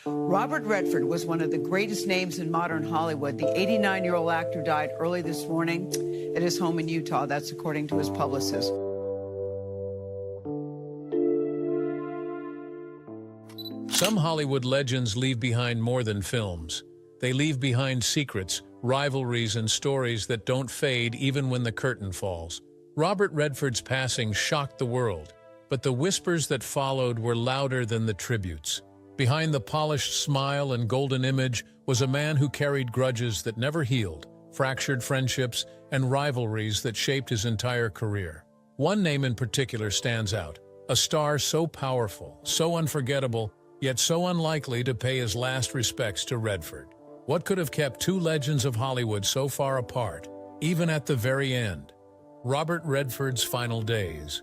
Robert Redford was one of the greatest names in modern Hollywood. The 89-year-old actor died early this morning at his home in Utah. That's according to his publicist. Some Hollywood legends leave behind more than films. They leave behind secrets, rivalries, and stories that don't fade even when the curtain falls. Robert Redford's passing shocked the world, but the whispers that followed were louder than the tributes. Behind the polished smile and golden image was a man who carried grudges that never healed, fractured friendships, and rivalries that shaped his entire career. One name in particular stands out, a star so powerful, so unforgettable, yet so unlikely to pay his last respects to Redford. What could have kept two legends of Hollywood so far apart, even at the very end? Robert Redford's final days.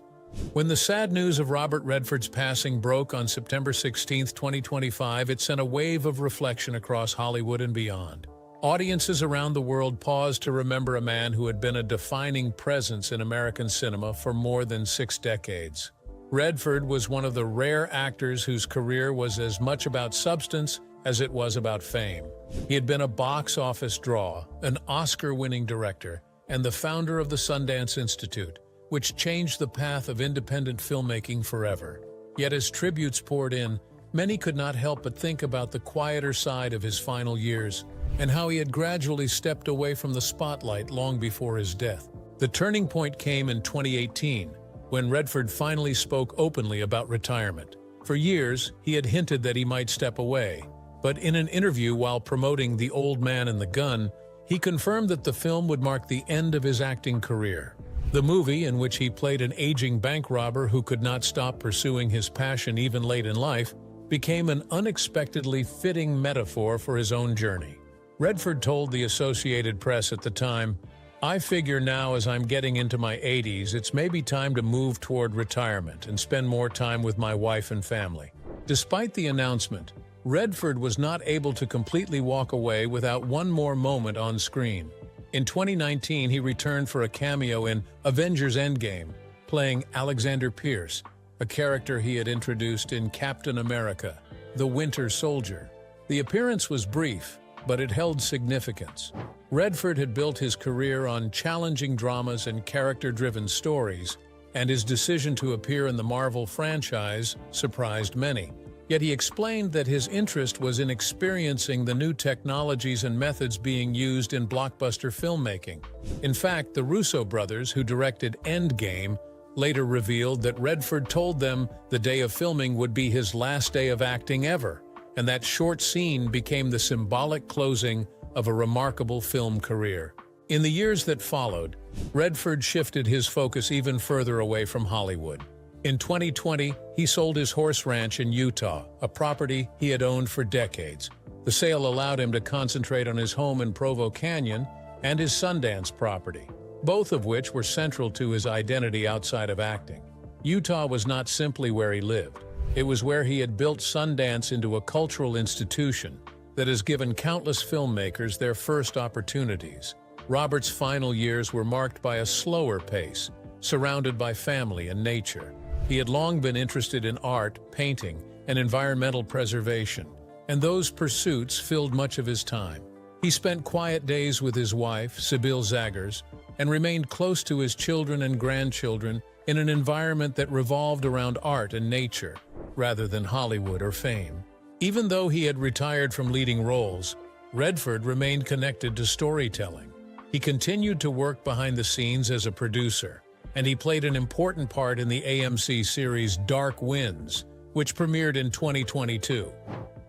When the sad news of Robert Redford's passing broke on September 16, 2025, it sent a wave of reflection across Hollywood and beyond. Audiences around the world paused to remember a man who had been a defining presence in American cinema for more than 6 decades. Redford was one of the rare actors whose career was as much about substance as it was about fame. He had been a box office draw, an Oscar-winning director, and the founder of the Sundance Institute, which changed the path of independent filmmaking forever. Yet as tributes poured in, many could not help but think about the quieter side of his final years and how he had gradually stepped away from the spotlight long before his death. The turning point came in 2018, when Redford finally spoke openly about retirement. For years, he had hinted that he might step away, but in an interview while promoting The Old Man and the Gun, he confirmed that the film would mark the end of his acting career. The movie, in which he played an aging bank robber who could not stop pursuing his passion even late in life, became an unexpectedly fitting metaphor for his own journey. Redford told the Associated Press at the time, "I figure now as I'm getting into my 80s, it's maybe time to move toward retirement and spend more time with my wife and family." Despite the announcement, Redford was not able to completely walk away without one more moment on screen. In 2019, he returned for a cameo in Avengers Endgame, playing Alexander Pierce, a character he had introduced in Captain America, the Winter Soldier. The appearance was brief, but it held significance. Redford had built his career on challenging dramas and character-driven stories, and his decision to appear in the Marvel franchise surprised many. Yet he explained that his interest was in experiencing the new technologies and methods being used in blockbuster filmmaking. In fact, the Russo brothers, who directed Endgame, later revealed that Redford told them the day of filming would be his last day of acting ever, and that short scene became the symbolic closing of a remarkable film career. In the years that followed, Redford shifted his focus even further away from Hollywood. In 2020, he sold his horse ranch in Utah, a property he had owned for decades. The sale allowed him to concentrate on his home in Provo Canyon and his Sundance property, both of which were central to his identity outside of acting. Utah was not simply where he lived. It was where he had built Sundance into a cultural institution that has given countless filmmakers their first opportunities. Robert's final years were marked by a slower pace, surrounded by family and nature. He had long been interested in art, painting, and environmental preservation, and those pursuits filled much of his time. He spent quiet days with his wife, Sybil Zaggers, and remained close to his children and grandchildren in an environment that revolved around art and nature, rather than Hollywood or fame. Even though he had retired from leading roles, Redford remained connected to storytelling. He continued to work behind the scenes as a producer, and he played an important part in the AMC series Dark Winds, which premiered in 2022.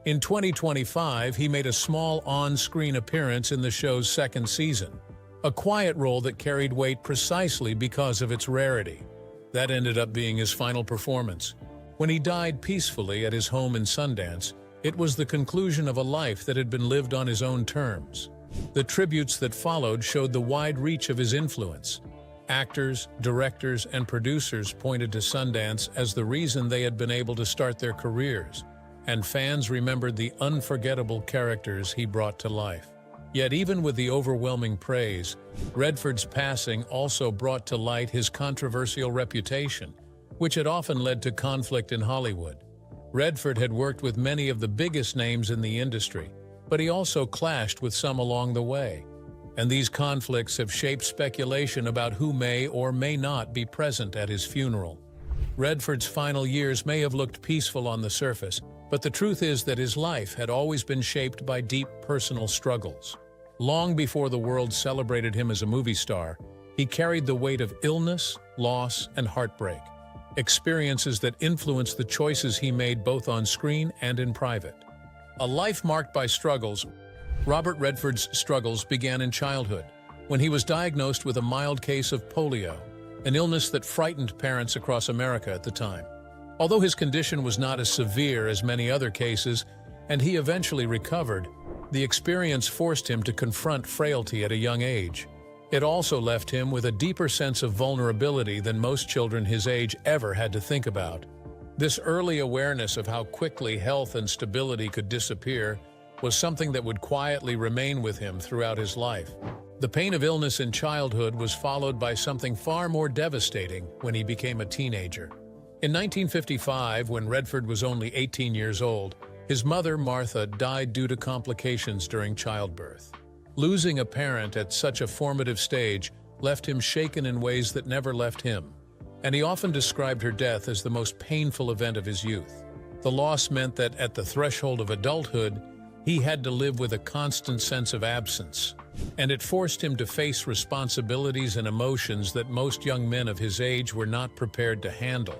In 2025, he made a small on-screen appearance in the show's second season, a quiet role that carried weight precisely because of its rarity. That ended up being his final performance. When he died peacefully at his home in Sundance, it was the conclusion of a life that had been lived on his own terms. The tributes that followed showed the wide reach of his influence. Actors, directors, and producers pointed to Sundance as the reason they had been able to start their careers, and fans remembered the unforgettable characters he brought to life. Yet even with the overwhelming praise, Redford's passing also brought to light his controversial reputation, which had often led to conflict in Hollywood. Redford had worked with many of the biggest names in the industry, but he also clashed with some along the way. And these conflicts have shaped speculation about who may or may not be present at his funeral. Redford's final years may have looked peaceful on the surface, but the truth is that his life had always been shaped by deep personal struggles. Long before the world celebrated him as a movie star, he carried the weight of illness, loss, and heartbreak, experiences that influenced the choices he made both on screen and in private. A life marked by struggles. Robert Redford's struggles began in childhood, when he was diagnosed with a mild case of polio, an illness that frightened parents across America at the time. Although his condition was not as severe as many other cases, and he eventually recovered, the experience forced him to confront frailty at a young age. It also left him with a deeper sense of vulnerability than most children his age ever had to think about. This early awareness of how quickly health and stability could disappear was something that would quietly remain with him throughout his life. The pain of illness in childhood was followed by something far more devastating when he became a teenager. In 1955, when Redford was only 18 years old, his mother, Martha, died due to complications during childbirth. Losing a parent at such a formative stage left him shaken in ways that never left him, and he often described her death as the most painful event of his youth. The loss meant that at the threshold of adulthood, he had to live with a constant sense of absence, and it forced him to face responsibilities and emotions that most young men of his age were not prepared to handle.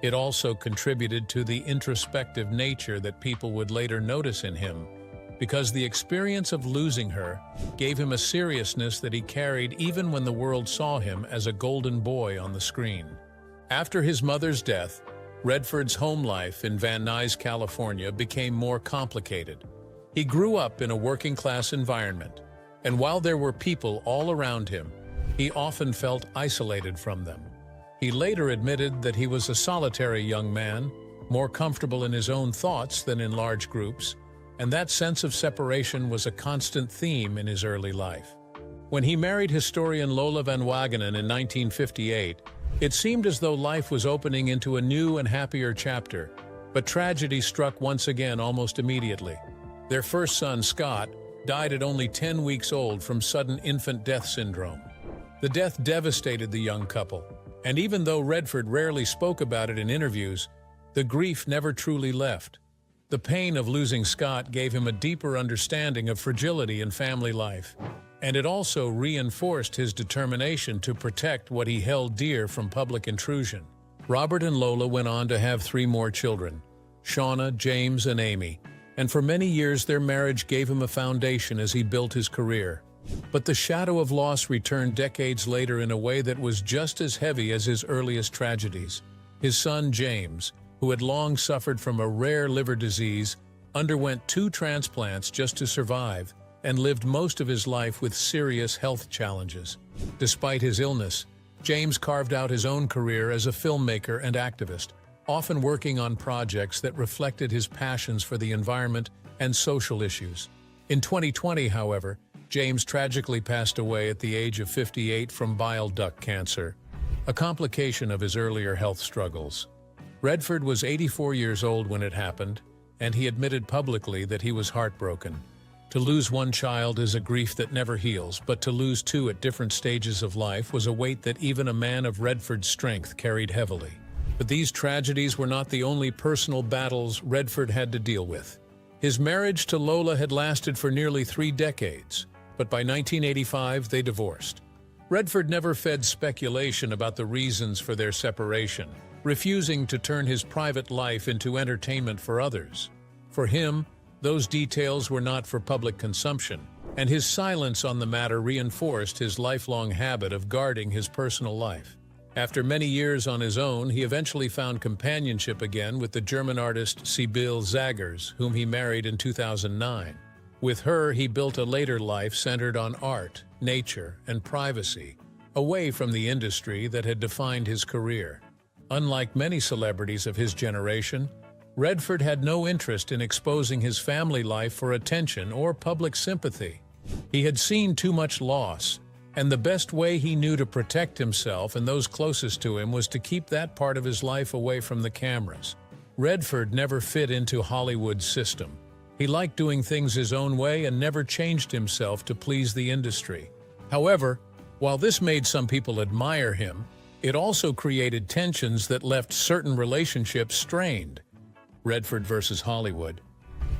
It also contributed to the introspective nature that people would later notice in him, because the experience of losing her gave him a seriousness that he carried even when the world saw him as a golden boy on the screen. After his mother's death, Redford's home life in Van Nuys, California became more complicated. He grew up in a working-class environment, and while there were people all around him, he often felt isolated from them. He later admitted that he was a solitary young man, more comfortable in his own thoughts than in large groups, and that sense of separation was a constant theme in his early life. When he married historian Lola Van Wagenen in 1958, it seemed as though life was opening into a new and happier chapter, but tragedy struck once again almost immediately. Their first son, Scott, died at only 10 weeks old from sudden infant death syndrome. The death devastated the young couple, and even though Redford rarely spoke about it in interviews, the grief never truly left. The pain of losing Scott gave him a deeper understanding of fragility in family life, and it also reinforced his determination to protect what he held dear from public intrusion. Robert and Lola went on to have 3 more children, Shauna, James, and Amy, and for many years their marriage gave him a foundation as he built his career. But the shadow of loss returned decades later in a way that was just as heavy as his earliest tragedies. His son, James, who had long suffered from a rare liver disease, underwent 2 transplants just to survive and lived most of his life with serious health challenges. Despite his illness, James carved out his own career as a filmmaker and activist, often working on projects that reflected his passions for the environment and social issues. In 2020, however, James tragically passed away at the age of 58 from bile duct cancer, a complication of his earlier health struggles. Redford was 84 years old when it happened, and he admitted publicly that he was heartbroken. To lose one child is a grief that never heals, but to lose 2 at different stages of life was a weight that even a man of Redford's strength carried heavily. But these tragedies were not the only personal battles Redford had to deal with. His marriage to Lola had lasted for nearly 3 decades, but by 1985 they divorced. Redford never fed speculation about the reasons for their separation, refusing to turn his private life into entertainment for others. For him, those details were not for public consumption, and his silence on the matter reinforced his lifelong habit of guarding his personal life. After many years on his own, he eventually found companionship again with the German artist Sibylle Zaggers, whom he married in 2009. With her, he built a later life centered on art, nature, and privacy, away from the industry that had defined his career. Unlike many celebrities of his generation, Redford had no interest in exposing his family life for attention or public sympathy. He had seen too much loss, and the best way he knew to protect himself and those closest to him was to keep that part of his life away from the cameras. Redford never fit into Hollywood's system. He liked doing things his own way and never changed himself to please the industry. However, while this made some people admire him, it also created tensions that left certain relationships strained. Redford versus Hollywood.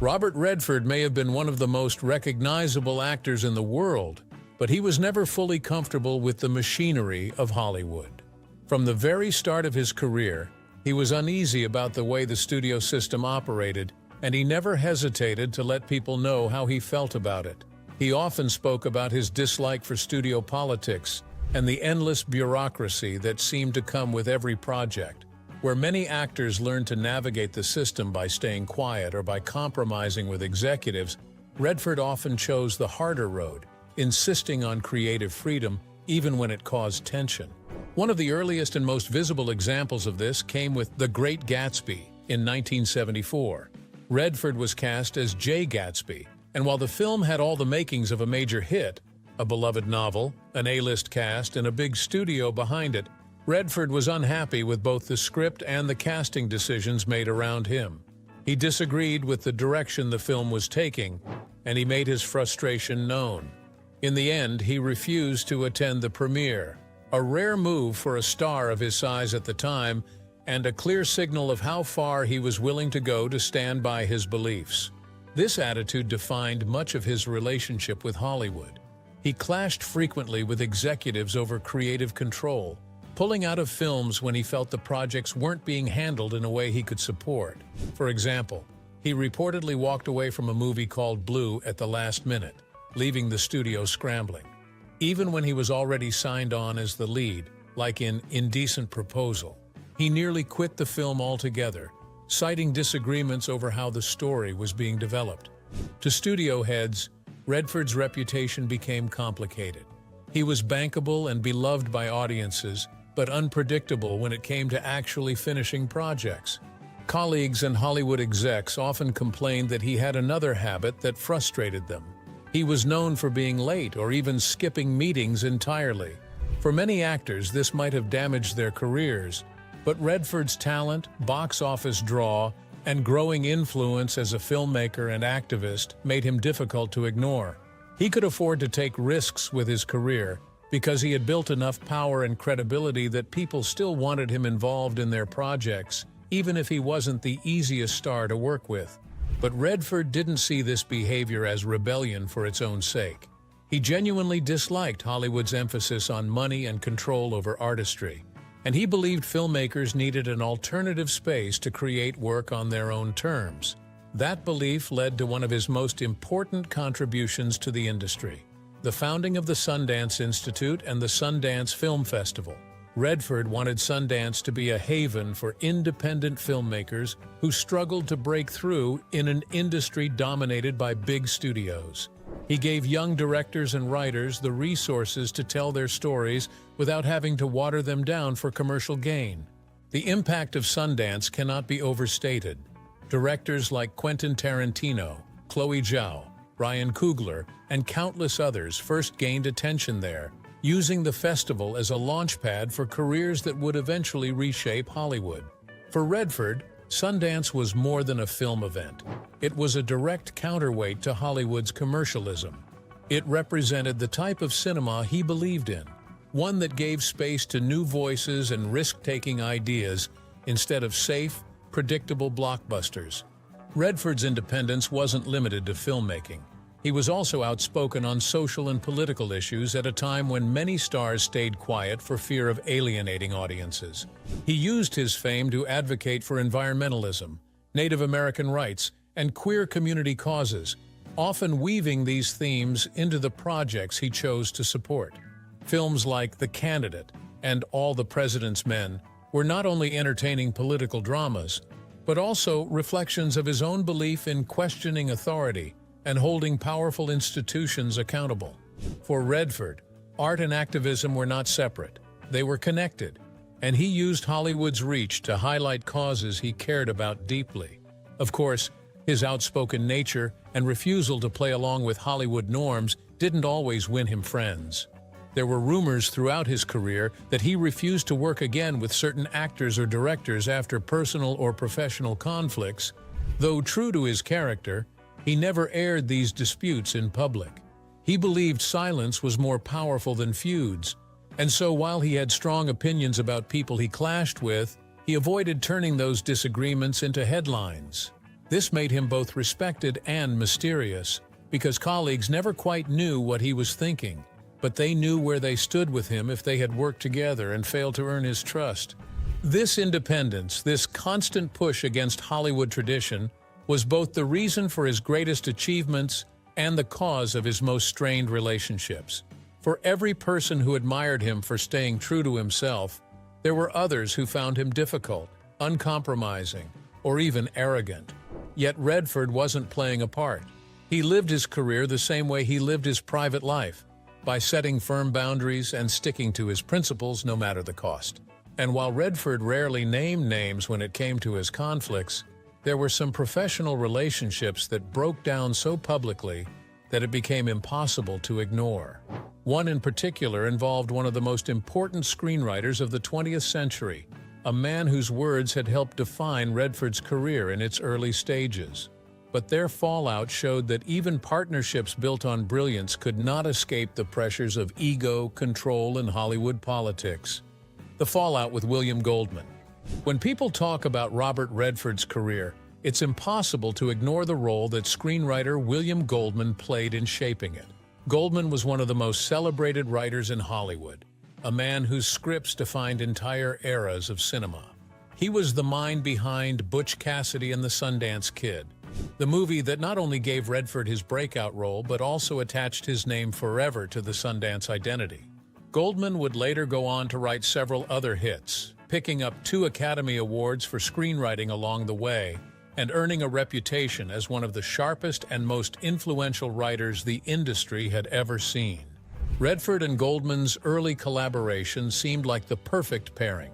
Robert Redford may have been one of the most recognizable actors in the world, but he was never fully comfortable with the machinery of Hollywood. From the very start of his career, he was uneasy about the way the studio system operated, and he never hesitated to let people know how he felt about it. He often spoke about his dislike for studio politics and the endless bureaucracy that seemed to come with every project. Where many actors learn to navigate the system by staying quiet or by compromising with executives, Redford often chose the harder road, insisting on creative freedom even when it caused tension. One of the earliest and most visible examples of this came with The Great Gatsby in 1974. Redford was cast as Jay Gatsby, and while the film had all the makings of a major hit, a beloved novel, an A-list cast, and a big studio behind it, Redford was unhappy with both the script and the casting decisions made around him. He disagreed with the direction the film was taking, and he made his frustration known. In the end, he refused to attend the premiere, a rare move for a star of his size at the time, and a clear signal of how far he was willing to go to stand by his beliefs. This attitude defined much of his relationship with Hollywood. He clashed frequently with executives over creative control, pulling out of films when he felt the projects weren't being handled in a way he could support. For example, he reportedly walked away from a movie called Blue at the last minute, leaving the studio scrambling. Even when he was already signed on as the lead, like in Indecent Proposal, he nearly quit the film altogether, citing disagreements over how the story was being developed. To studio heads, Redford's reputation became complicated. He was bankable and beloved by audiences, but unpredictable when it came to actually finishing projects. Colleagues and Hollywood execs often complained that he had another habit that frustrated them. He was known for being late or even skipping meetings entirely. For many actors, this might have damaged their careers, but Redford's talent, box office draw, and growing influence as a filmmaker and activist made him difficult to ignore. He could afford to take risks with his career because he had built enough power and credibility that people still wanted him involved in their projects, even if he wasn't the easiest star to work with. But Redford didn't see this behavior as rebellion for its own sake. He genuinely disliked Hollywood's emphasis on money and control over artistry, and he believed filmmakers needed an alternative space to create work on their own terms. That belief led to one of his most important contributions to the industry, the founding of the Sundance Institute and the Sundance Film Festival. Redford wanted Sundance to be a haven for independent filmmakers who struggled to break through in an industry dominated by big studios. He gave young directors and writers the resources to tell their stories without having to water them down for commercial gain. The impact of Sundance cannot be overstated. Directors like Quentin Tarantino, Chloe Zhao, Ryan Coogler, and countless others first gained attention there, using the festival as a launchpad for careers that would eventually reshape Hollywood. For Redford, Sundance was more than a film event. It was a direct counterweight to Hollywood's commercialism. It represented the type of cinema he believed in, one that gave space to new voices and risk-taking ideas instead of safe, predictable blockbusters. Redford's independence wasn't limited to filmmaking. He was also outspoken on social and political issues at a time when many stars stayed quiet for fear of alienating audiences. He used his fame to advocate for environmentalism, Native American rights, and queer community causes, often weaving these themes into the projects he chose to support. Films like The Candidate and All the President's Men were not only entertaining political dramas, but also reflections of his own belief in questioning authority and holding powerful institutions accountable. For Redford, art and activism were not separate. They were connected, and he used Hollywood's reach to highlight causes he cared about deeply. Of course, his outspoken nature and refusal to play along with Hollywood norms didn't always win him friends. There were rumors throughout his career that he refused to work again with certain actors or directors after personal or professional conflicts. Though true to his character, he never aired these disputes in public. He believed silence was more powerful than feuds, and so while he had strong opinions about people he clashed with, he avoided turning those disagreements into headlines. This made him both respected and mysterious, because colleagues never quite knew what he was thinking, but they knew where they stood with him if they had worked together and failed to earn his trust. This independence, this constant push against Hollywood tradition, was both the reason for his greatest achievements and the cause of his most strained relationships. For every person who admired him for staying true to himself, there were others who found him difficult, uncompromising, or even arrogant. Yet Redford wasn't playing a part. He lived his career the same way he lived his private life, by setting firm boundaries and sticking to his principles no matter the cost. And while Redford rarely named names when it came to his conflicts, there were some professional relationships that broke down so publicly that it became impossible to ignore. One in particular involved one of the most important screenwriters of the 20th century, a man whose words had helped define Redford's career in its early stages. But their fallout showed that even partnerships built on brilliance could not escape the pressures of ego, control, and Hollywood politics. The fallout with William Goldman. When people talk about Robert Redford's career, it's impossible to ignore the role that screenwriter William Goldman played in shaping it. Goldman was one of the most celebrated writers in Hollywood, a man whose scripts defined entire eras of cinema. He was the mind behind Butch Cassidy and the Sundance Kid, the movie that not only gave Redford his breakout role but also attached his name forever to the Sundance identity. Goldman would later go on to write several other hits, picking up 2 Academy Awards for screenwriting along the way, and earning a reputation as one of the sharpest and most influential writers the industry had ever seen. Redford and Goldman's early collaboration seemed like the perfect pairing.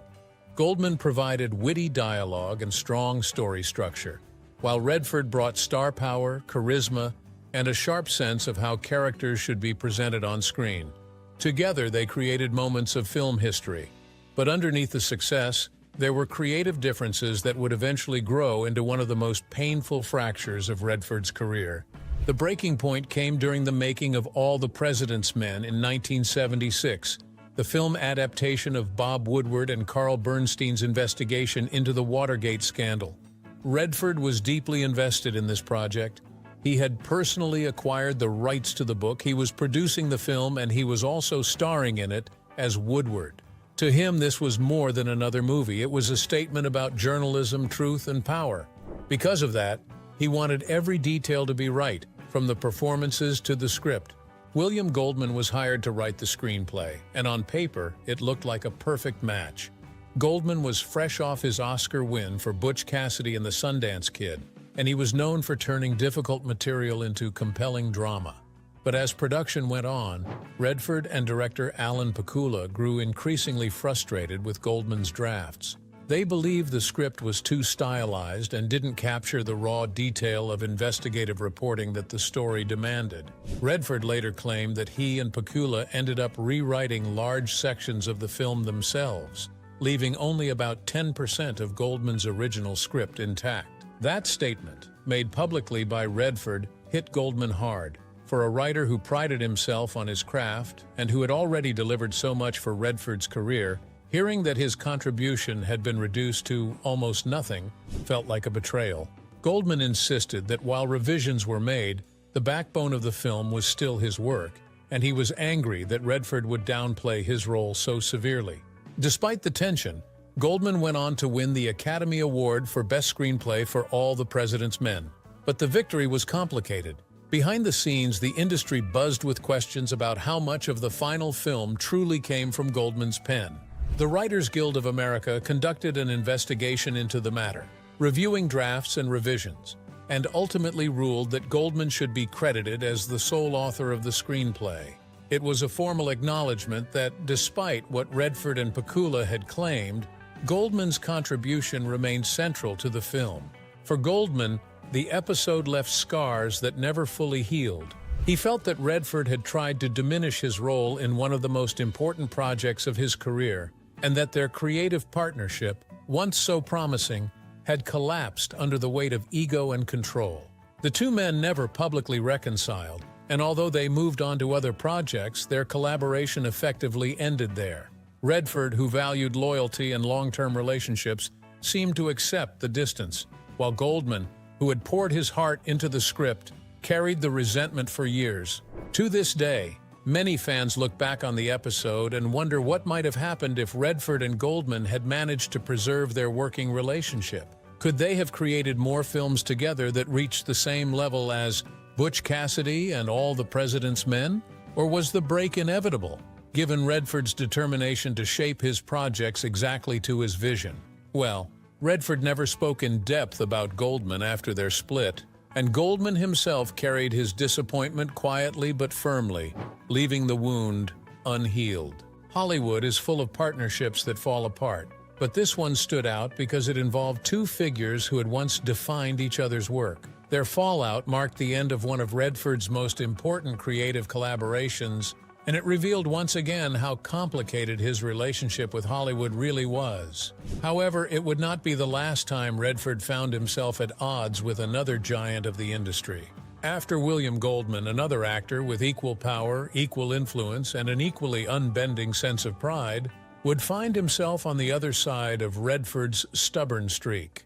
Goldman provided witty dialogue and strong story structure, while Redford brought star power, charisma, and a sharp sense of how characters should be presented on screen. Together, they created moments of film history. But underneath the success, there were creative differences that would eventually grow into one of the most painful fractures of Redford's career. The breaking point came during the making of All the President's Men in 1976, the film adaptation of Bob Woodward and Carl Bernstein's investigation into the Watergate scandal. Redford was deeply invested in this project. He had personally acquired the rights to the book, he was producing the film, and he was also starring in it as Woodward. To him, this was more than another movie. It was a statement about journalism, truth, and power. Because of that, he wanted every detail to be right, from the performances to the script. William Goldman was hired to write the screenplay, and on paper, it looked like a perfect match. Goldman was fresh off his Oscar win for Butch Cassidy and the Sundance Kid, and he was known for turning difficult material into compelling drama. But as production went on, Redford and director Alan Pakula grew increasingly frustrated with Goldman's drafts. They believed the script was too stylized and didn't capture the raw detail of investigative reporting that the story demanded. Redford later claimed that he and Pakula ended up rewriting large sections of the film themselves, leaving only about 10% of Goldman's original script intact. That statement, made publicly by Redford, hit Goldman hard. For a writer who prided himself on his craft and who had already delivered so much for Redford's career, hearing that his contribution had been reduced to almost nothing felt like a betrayal. Goldman insisted that while revisions were made, the backbone of the film was still his work, and he was angry that Redford would downplay his role so severely. Despite the tension, Goldman went on to win the Academy Award for Best Screenplay for All the President's Men. But the victory was complicated. Behind the scenes, the industry buzzed with questions about how much of the final film truly came from Goldman's pen. The Writers Guild of America conducted an investigation into the matter, reviewing drafts and revisions, and ultimately ruled that Goldman should be credited as the sole author of the screenplay. It was a formal acknowledgement that, despite what Redford and Pakula had claimed, Goldman's contribution remained central to the film. For Goldman, the episode left scars that never fully healed. He felt that Redford had tried to diminish his role in one of the most important projects of his career, and that their creative partnership, once so promising, had collapsed under the weight of ego and control. The two men never publicly reconciled, and although they moved on to other projects, their collaboration effectively ended there. Redford, who valued loyalty and long-term relationships, seemed to accept the distance, while Goldman, who had poured his heart into the script, carried the resentment for years. To this day, many fans look back on the episode and wonder what might have happened if Redford and Goldman had managed to preserve their working relationship. Could they have created more films together that reached the same level as Butch Cassidy and All the President's Men? Or was the break inevitable, given Redford's determination to shape his projects exactly to his vision? Well, Redford never spoke in depth about Goldman after their split, and Goldman himself carried his disappointment quietly but firmly, leaving the wound unhealed. Hollywood is full of partnerships that fall apart, but this one stood out because it involved two figures who had once defined each other's work. Their fallout marked the end of one of Redford's most important creative collaborations, and it revealed once again how complicated his relationship with Hollywood really was. However, it would not be the last time Redford found himself at odds with another giant of the industry. After William Goldman, another actor with equal power, equal influence, and an equally unbending sense of pride, would find himself on the other side of Redford's stubborn streak.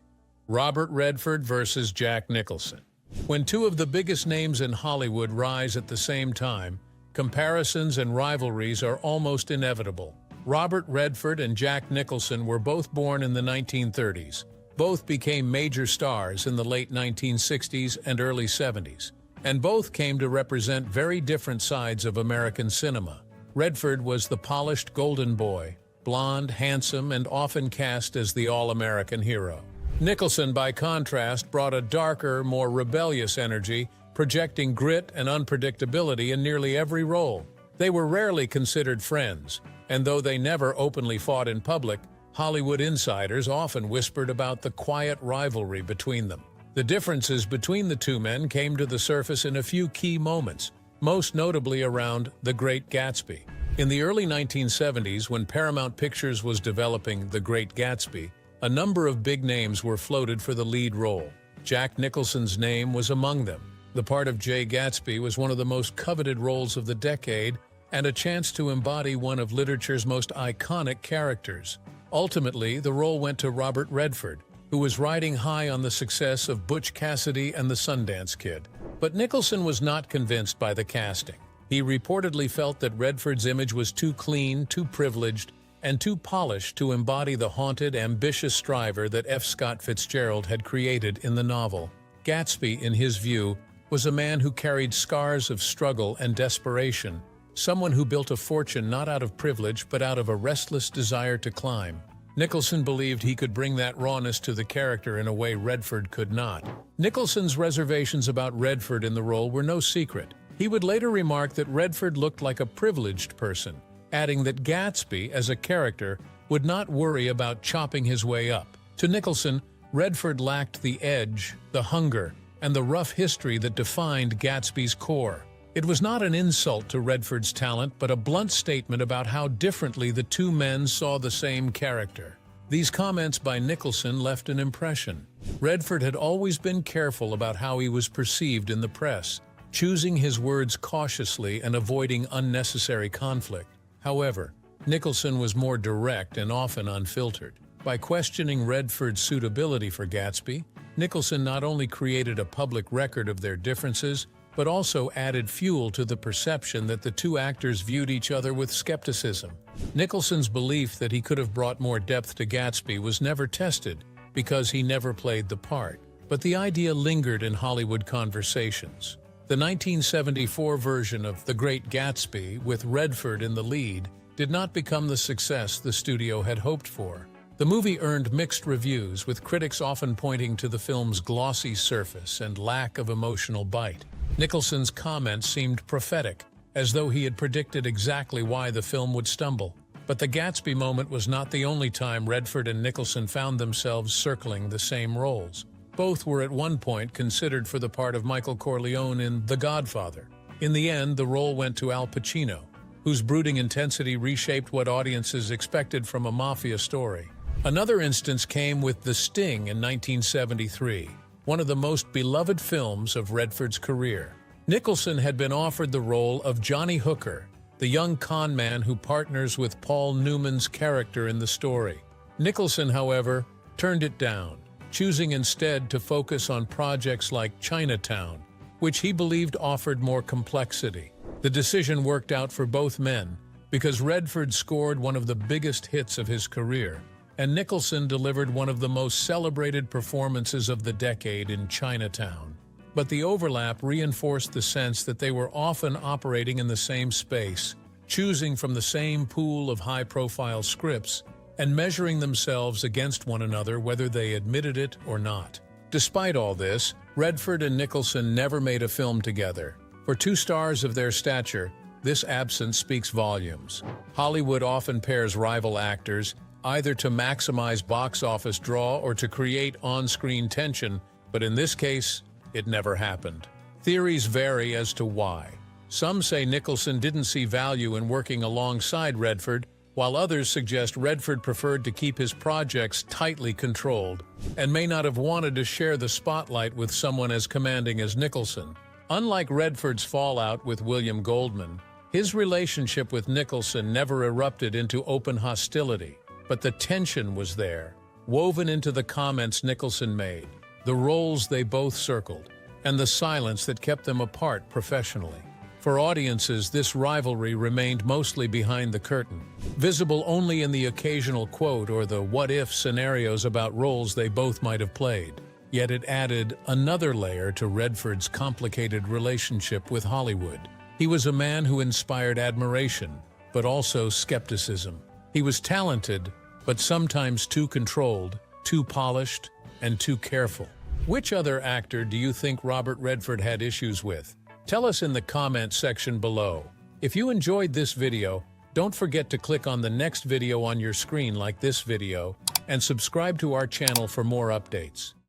Robert Redford versus Jack Nicholson. When two of the biggest names in Hollywood rise at the same time, comparisons and rivalries are almost inevitable. Robert Redford and Jack Nicholson were both born in the 1930s. Both became major stars in the late 1960s and early 70s, and both came to represent very different sides of American cinema. Redford was the polished golden boy, blonde, handsome, and often cast as the all-American hero. Nicholson, by contrast, brought a darker, more rebellious energy, projecting grit and unpredictability in nearly every role. They were rarely considered friends, and though they never openly fought in public, Hollywood insiders often whispered about the quiet rivalry between them. The differences between the two men came to the surface in a few key moments, most notably around The Great Gatsby. In the early 1970s, when Paramount Pictures was developing The Great Gatsby, a number of big names were floated for the lead role. Jack Nicholson's name was among them. The part of Jay Gatsby was one of the most coveted roles of the decade and a chance to embody one of literature's most iconic characters. Ultimately, the role went to Robert Redford, who was riding high on the success of Butch Cassidy and the Sundance Kid. But Nicholson was not convinced by the casting. He reportedly felt that Redford's image was too clean, too privileged, and too polished to embody the haunted, ambitious striver that F. Scott Fitzgerald had created in the novel. Gatsby, in his view, was a man who carried scars of struggle and desperation, someone who built a fortune not out of privilege but out of a restless desire to climb. Nicholson believed he could bring that rawness to the character in a way Redford could not. Nicholson's reservations about Redford in the role were no secret. He would later remark that Redford looked like a privileged person, adding that Gatsby, as a character, would not worry about chopping his way up. To Nicholson, Redford lacked the edge, the hunger, and the rough history that defined Gatsby's core. It was not an insult to Redford's talent, but a blunt statement about how differently the two men saw the same character. These comments by Nicholson left an impression. Redford had always been careful about how he was perceived in the press, choosing his words cautiously and avoiding unnecessary conflict. However, Nicholson was more direct and often unfiltered. By questioning Redford's suitability for Gatsby, Nicholson not only created a public record of their differences, but also added fuel to the perception that the two actors viewed each other with skepticism. Nicholson's belief that he could have brought more depth to Gatsby was never tested because he never played the part, but the idea lingered in Hollywood conversations. The 1974 version of The Great Gatsby, with Redford in the lead, did not become the success the studio had hoped for. The movie earned mixed reviews, with critics often pointing to the film's glossy surface and lack of emotional bite. Nicholson's comments seemed prophetic, as though he had predicted exactly why the film would stumble. But the Gatsby moment was not the only time Redford and Nicholson found themselves circling the same roles. Both were at one point considered for the part of Michael Corleone in The Godfather. In the end, the role went to Al Pacino, whose brooding intensity reshaped what audiences expected from a mafia story. Another instance came with The Sting in 1973, one of the most beloved films of Redford's career. Nicholson had been offered the role of Johnny Hooker, the young con man who partners with Paul Newman's character in the story. Nicholson, however, turned it down, choosing instead to focus on projects like Chinatown, which he believed offered more complexity. The decision worked out for both men because Redford scored one of the biggest hits of his career, and Nicholson delivered one of the most celebrated performances of the decade in Chinatown. But the overlap reinforced the sense that they were often operating in the same space, choosing from the same pool of high-profile scripts, and measuring themselves against one another whether they admitted it or not. Despite all this, Redford and Nicholson never made a film together. For two stars of their stature, this absence speaks volumes. Hollywood often pairs rival actors, either to maximize box office draw or to create on-screen tension, but in this case, it never happened. Theories vary as to why. Some say Nicholson didn't see value in working alongside Redford, while others suggest Redford preferred to keep his projects tightly controlled and may not have wanted to share the spotlight with someone as commanding as Nicholson. Unlike Redford's fallout with William Goldman, his relationship with Nicholson never erupted into open hostility, but the tension was there, woven into the comments Nicholson made, the roles they both circled, and the silence that kept them apart professionally. For audiences, this rivalry remained mostly behind the curtain, visible only in the occasional quote or the what-if scenarios about roles they both might have played. Yet it added another layer to Redford's complicated relationship with Hollywood. He was a man who inspired admiration, but also skepticism. He was talented, but sometimes too controlled, too polished, and too careful. Which other actor do you think Robert Redford had issues with? Tell us in the comments section below. If you enjoyed this video, don't forget to click on the next video on your screen like this video, and subscribe to our channel for more updates.